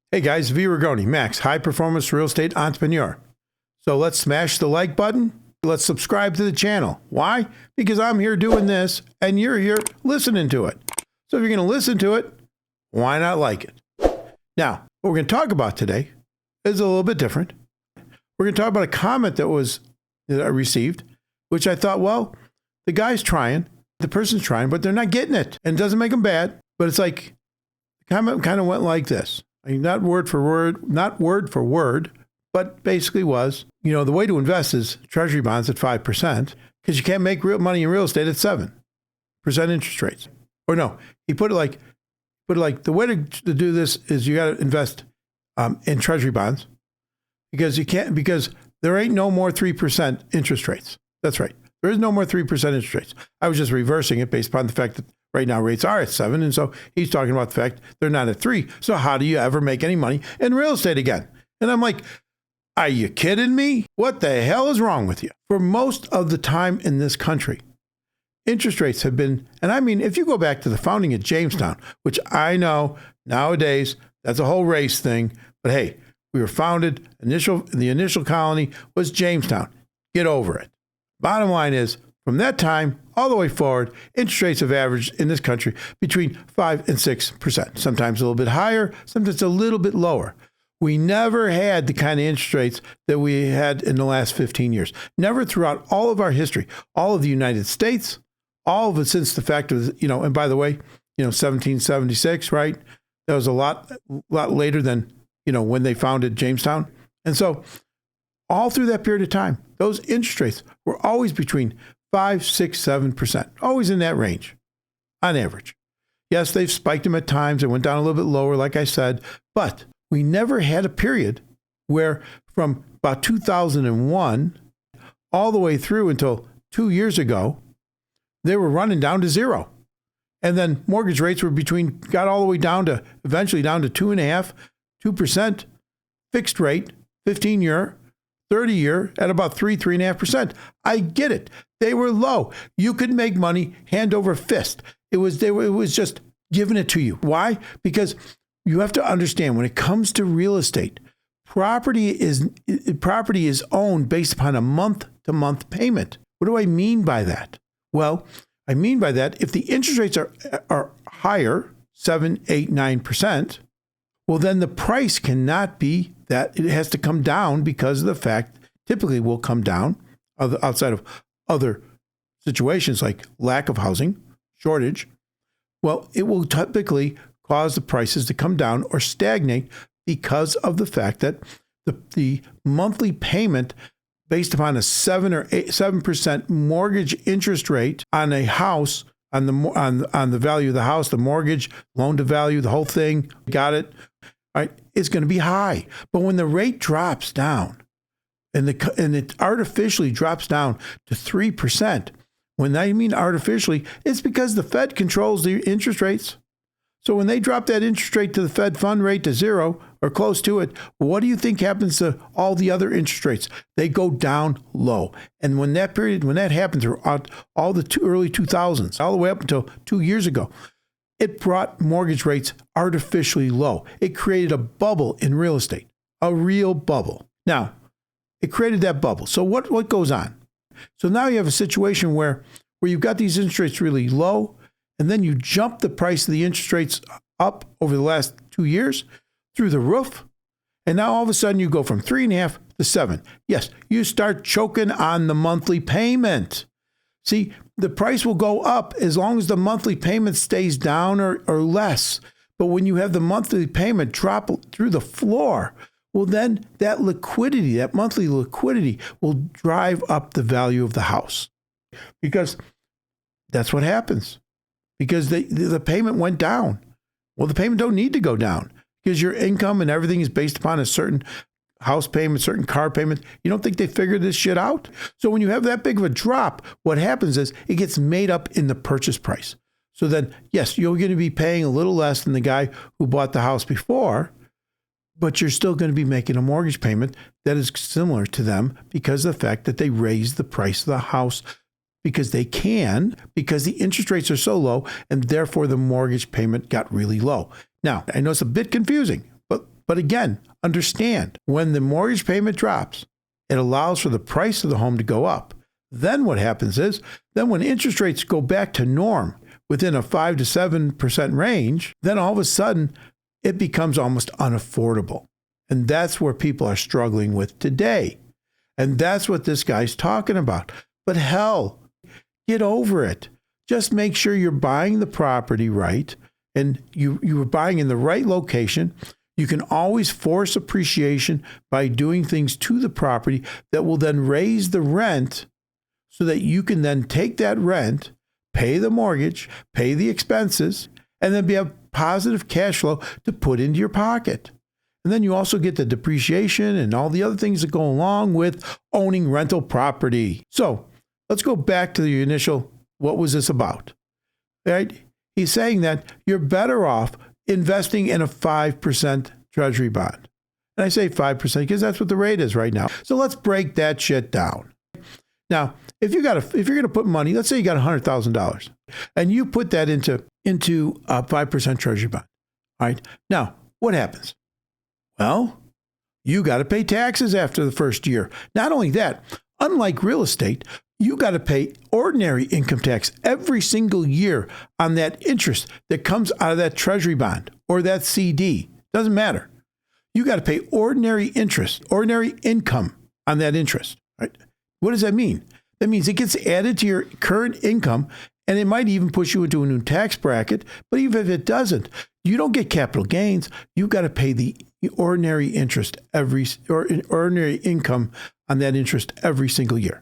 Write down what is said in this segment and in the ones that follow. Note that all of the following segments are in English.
Hey guys, V. Rigoni, Max, high performance real estate entrepreneur. So let's smash the like button. Let's subscribe to the channel. Why? Because I'm here doing this and you're here listening to it. So if you're going to listen to it, why not like it? Now, what we're going to talk about today is a little bit different. We're going to talk about a comment that I received, which I thought, well, the guy's trying, the person's trying, but they're not getting it. And it doesn't make them bad, but it's like, the comment kind of went like this. I mean, not word for word, but basically was, the way to invest is Treasury bonds at 5% because you can't make real money in real estate at 7% interest rates. Or no, he put it like the way to do this is you got to invest in Treasury bonds because there ain't no more 3% interest rates. That's right. There is no more 3% interest rates. I was just reversing it based upon the fact that right now rates are at 7%. And so he's talking about the fact they're not at 3%. So how do you ever make any money in real estate again? And I'm like, are you kidding me? What the hell is wrong with you? For most of the time in this country, interest rates have been, and I mean, if you go back to the founding of Jamestown, which I know nowadays, that's a whole race thing. But hey, we were founded, the initial colony was Jamestown. Get over it. Bottom line is, from that time all the way forward, interest rates have averaged in this country between 5% and 6%, sometimes a little bit higher, sometimes a little bit lower. We never had the kind of interest rates that we had in the last 15 years. Never throughout all of our history, all of the United States, all of it since the fact of, and by the way, 1776, right? That was a lot later than, when they founded Jamestown. And so all through that period of time, those interest rates were always between 5, 6, 7%, always in that range on average. Yes, they've spiked them at times and went down a little bit lower, like I said, but we never had a period where from about 2001 all the way through until 2 years ago, they were running down to zero. And then mortgage rates got all the way down to, eventually down to 2.5%, 2% fixed rate, 15-year, 30-year at about 3.5%. I get it. They were low. You could make money hand over fist. It was just giving it to you. Why? Because you have to understand when it comes to real estate, property is owned based upon a month-to-month payment. What do I mean by that? Well, I mean by that if the interest rates are higher, 7, 8, 9%, well, then the price cannot be that. It has to come down because of the fact, typically will come down outside of other situations like lack of housing, shortage. Well, it will typically cause the prices to come down or stagnate because of the fact that the monthly payment based upon a 7% mortgage interest rate on a house, on the value of the house, the mortgage, loan to value, the whole thing, got it, right, is going to be high. But when the rate drops down and it artificially drops down to 3%, when I mean artificially, it's because the Fed controls the interest rates. So when they drop that interest rate to the Fed fund rate to zero or close to it, what do you think happens to all the other interest rates? They go down low. And when that happened throughout all the early 2000s, all the way up until 2 years ago, it brought mortgage rates artificially low. It created a bubble in real estate, a real bubble. Now, it created that bubble. So what goes on? So now you have a situation where you've got these interest rates really low, and then you jump the price of the interest rates up over the last 2 years through the roof. And now all of a sudden you go from 3.5 to 7. Yes, you start choking on the monthly payment. See, the price will go up as long as the monthly payment stays down or less. But when you have the monthly payment drop through the floor, well, then that monthly liquidity will drive up the value of the house. Because that's what happens. Because the payment went down. Well, the payment don't need to go down because your income and everything is based upon a certain house payment, certain car payment. You don't think they figured this shit out? So when you have that big of a drop, what happens is it gets made up in the purchase price. So then, yes, you're going to be paying a little less than the guy who bought the house before, but you're still going to be making a mortgage payment that is similar to them because of the fact that they raised the price of the house because they can, because the interest rates are so low, and therefore the mortgage payment got really low. Now, I know it's a bit confusing, but But again, understand, when the mortgage payment drops, it allows for the price of the home to go up. Then what happens is, then when interest rates go back to norm within a 5 to 7% range, then all of a sudden it becomes almost unaffordable. And that's where people are struggling with today. And that's what this guy's talking about. But hell, get over it. Just make sure you're buying the property right, and you are buying in the right location. You can always force appreciation by doing things to the property that will then raise the rent, so that you can then take that rent, pay the mortgage, pay the expenses, and then have positive cash flow to put into your pocket. And then you also get the depreciation and all the other things that go along with owning rental property. So let's go back to the initial, what was this about? Right? He's saying that you're better off investing in a 5% Treasury bond. And I say 5% because that's what the rate is right now. So let's break that shit down. Now, if you're going to put money, let's say you got $100,000 and you put that into a 5% Treasury bond. All right. Now, what happens? Well, you got to pay taxes after the first year. Not only that, unlike real estate, you got to pay ordinary income tax every single year on that interest that comes out of that Treasury bond or that CD. Doesn't matter. You got to pay ordinary interest, ordinary income on that interest. Right? What does that mean? That means it gets added to your current income, and it might even push you into a new tax bracket. But even if it doesn't, you don't get capital gains. You got to pay the ordinary interest ordinary income on that interest every single year.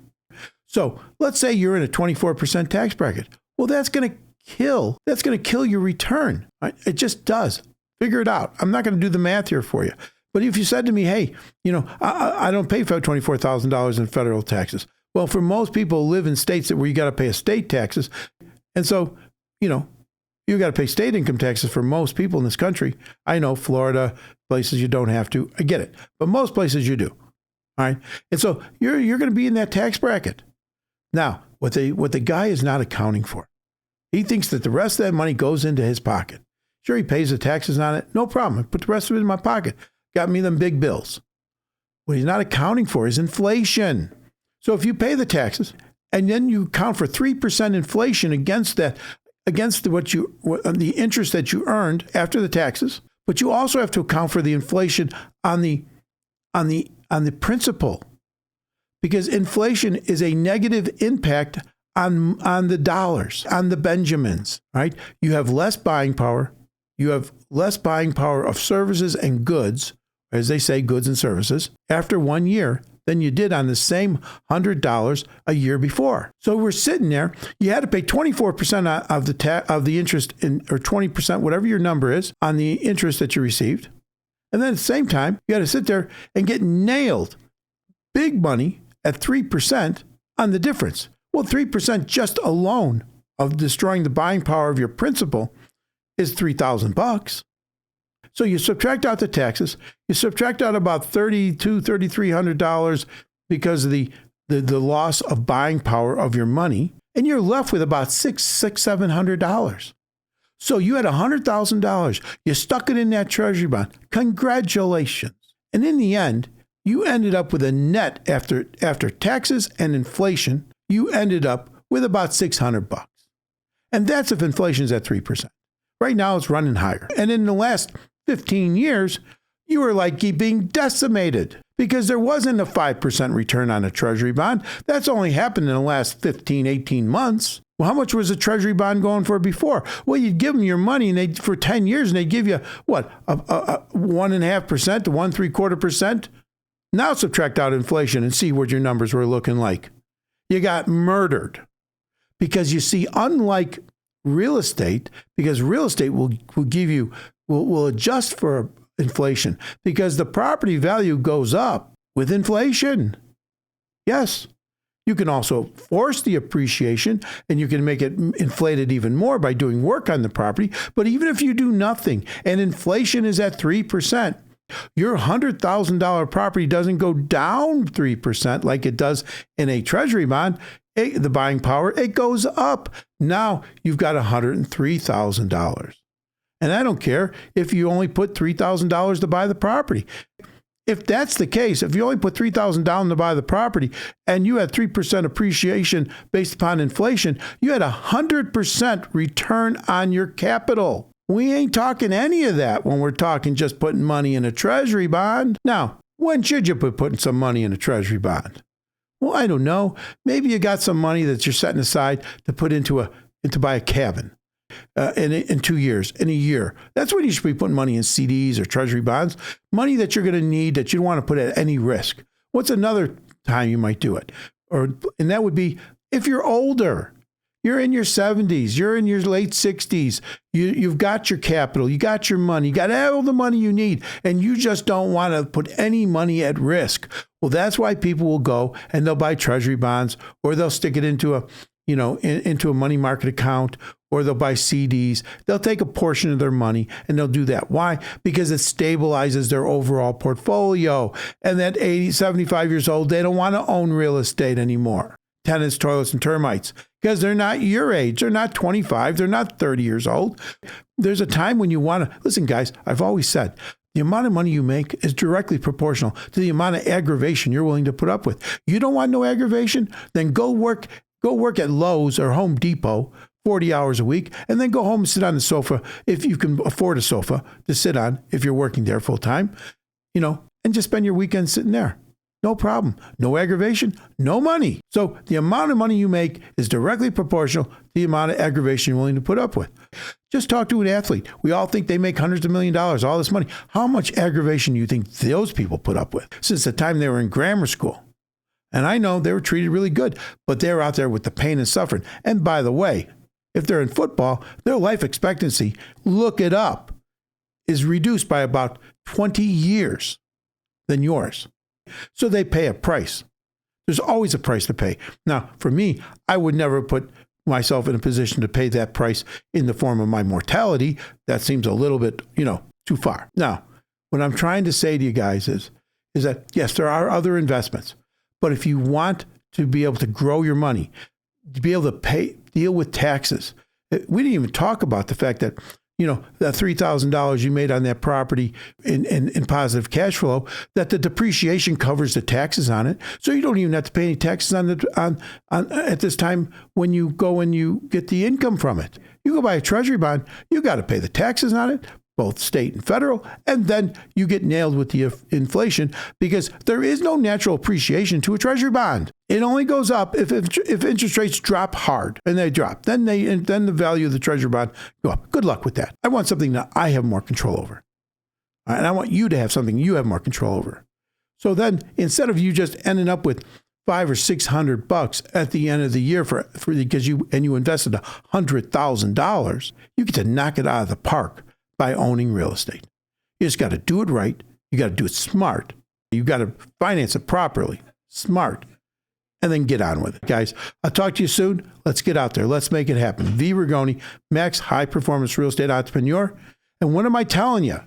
So let's say you're in a 24% tax bracket. Well, that's going to kill your return. Right? It just does. Figure it out. I'm not going to do the math here for you. But if you said to me, hey, I don't pay for $24,000 in federal taxes. Well, for most people who live in states where you got to pay estate taxes. And so, you got to pay state income taxes for most people in this country. I know Florida, places you don't have to. I get it. But most places you do. All right. And so you're going to be in that tax bracket. Now, what the guy is not accounting for, he thinks that the rest of that money goes into his pocket. Sure, he pays the taxes on it. No problem. I put the rest of it in my pocket. Got me them big bills. What he's not accounting for is inflation. So if you pay the taxes and then you account for 3% inflation against the interest that you earned after the taxes, but you also have to account for the inflation on the principal, because inflation is a negative impact on the dollars, on the Benjamins, right? You have less buying power. You have less buying power of services and goods, as they say, goods and services, after 1 year than you did on the same $100 a year before. So we're sitting there. You had to pay 24% of the interest or 20%, whatever your number is, on the interest that you received. And then at the same time, you got to sit there and get nailed big money at 3% on the difference. Well, 3% just alone of destroying the buying power of your principal is $3,000. So you subtract out the taxes, you subtract out about $3,300 because of the loss of buying power of your money, and you're left with about $700. So you had $100,000. You stuck it in that Treasury bond. Congratulations. And in the end, you ended up with a net after taxes and inflation, you ended up with about $600. And that's if inflation's at 3%. Right now it's running higher. And in the last 15 years, you were like being decimated because there wasn't a 5% return on a Treasury bond. That's only happened in the last 15, 18 months. Well, how much was a Treasury bond going for before? Well, you'd give them your money and for 10 years and they'd give you, what, a 1.5% to 1.75%? Now subtract out inflation and see what your numbers were looking like. You got murdered. Because you see, unlike real estate, because real estate will adjust for inflation because the property value goes up with inflation. Yes. You can also force the appreciation and you can make it inflated even more by doing work on the property. But even if you do nothing and inflation is at 3%, your $100,000 property doesn't go down 3% like it does in a Treasury bond. The buying power, it goes up. Now you've got $103,000. And I don't care if you only put $3,000 to buy the property. If that's the case, if you only put $3,000 down to buy the property and you had 3% appreciation based upon inflation, you had 100% return on your capital. We ain't talking any of that when we're talking just putting money in a Treasury bond. Now, when should you be putting some money in a Treasury bond? Well, I don't know. Maybe you got some money that you're setting aside to put into buy a cabin. In 2 years, in a year. That's when you should be putting money in CDs or Treasury bonds, money that you're going to need that you don't want to put at any risk. What's another time you might do it? And that would be if you're older, you're in your 70s, you're in your late 60s, you've got your capital, you got your money, you got all the money you need, and you just don't want to put any money at risk. Well, that's why people will go and they'll buy Treasury bonds, or they'll stick it into a money market account, or they'll buy CDs. They'll take a portion of their money and they'll do that. Why? Because it stabilizes their overall portfolio. And at 80, 75 years old, they don't want to own real estate anymore. Tenants, toilets, and termites. Because they're not your age. They're not 25. They're not 30 years old. There's a time when you want to, listen, guys, I've always said, the amount of money you make is directly proportional to the amount of aggravation you're willing to put up with. You don't want no aggravation? Then go work at Lowe's or Home Depot 40 hours a week, and then go home and sit on the sofa if you can afford a sofa to sit on if you're working there full time, and just spend your weekend sitting there. No problem. No aggravation, no money. So the amount of money you make is directly proportional to the amount of aggravation you're willing to put up with. Just talk to an athlete. We all think they make hundreds of million dollars, all this money. How much aggravation do you think those people put up with since the time they were in grammar school? And I know they were treated really good, but they're out there with the pain and suffering. And by the way, if they're in football, their life expectancy, look it up, is reduced by about 20 years than yours. So they pay a price. There's always a price to pay. Now, for me, I would never put myself in a position to pay that price in the form of my mortality. That seems a little bit, too far. Now, what I'm trying to say to you guys is that, yes, there are other investments. But if you want to be able to grow your money, to be able to deal with taxes, we didn't even talk about the fact that, that $3,000 you made on that property in positive cash flow, that the depreciation covers the taxes on it. So you don't even have to pay any taxes on at this time when you go and you get the income from it. You go buy a Treasury bond, you got to pay the taxes on it, both state and federal, and then you get nailed with the inflation because there is no natural appreciation to a Treasury bond. It only goes up if interest rates drop hard, and they drop. Then the value of the Treasury bond go up. Good luck with that. I want something that I have more control over, and I want you to have something you have more control over. So then, instead of you just ending up with $500 or $600 at the end of the year for because you invested $100,000, you get to knock it out of the park by owning real estate. You just got to do it right. You got to do it smart. You got to finance it properly, smart, and then get on with it. Guys, I'll talk to you soon. Let's get out there. Let's make it happen. V. Rigoni, Max High Performance Real Estate Entrepreneur. And what am I telling you?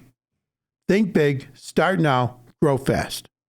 Think big, start now, grow fast.